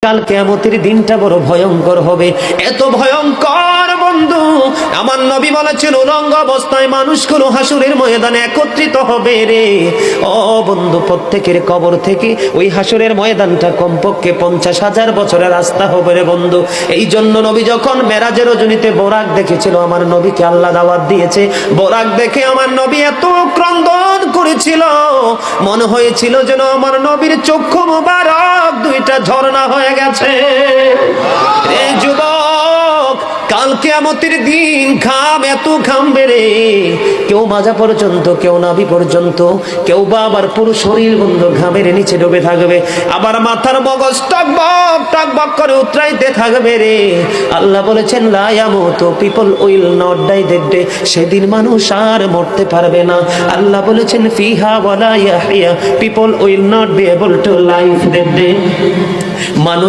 কাল কিয়ামতের দিনটা বড় ভয়ঙ্কর হবে, এত ভয়ঙ্কর বন্ধু। আমার নবী বলেছেন উলঙ্গ অবস্থায় মানুষগুলো হাসুরের ময়দানে একত্রিত হবে রে। ও বন্ধু, প্রত্যেকের কবর থেকে ওই হাসুরের ময়দানটা কমপক্ষে 50,000 বছরের রাস্তা হবে রে বন্ধু। এই জন্য নবী যখন মেরাজের রজনীতে বোরাক দেখেছিল, আমার নবীকে আল্লাহ দাওয়াত দিয়েছে, বোরাক দেখে আমার নবী এত ক্রন্দন করেছিল, মনে হয়েছিল যেন আমার নবীর চক্ষু মুবারক দুইটা ঝর্ণা হয়ে গেছে। এই যুবক, কাল কিয়ামতের দিন ঘাম এত ঘামবে রে, কেউ মাজা পর্যন্ত, কেউ নাভি পর্যন্ত, কেউ বা আবার পুরো শরীর বন্ধ ঘামের নিচে ডুবে থাকবে, আবার মাথার মগজ টকবক টকবক করে উতরাইতে থাকবে রে। আল্লাহ বলেছেন লা ইয়ামুতু, people will not die that day, সেদিন মানুষ আর মরতে পারবে না। আল্লাহ বলেছেন ফিহা ওয়ালা ইয়াহইয়া, people will not be able to live that day, মানুষ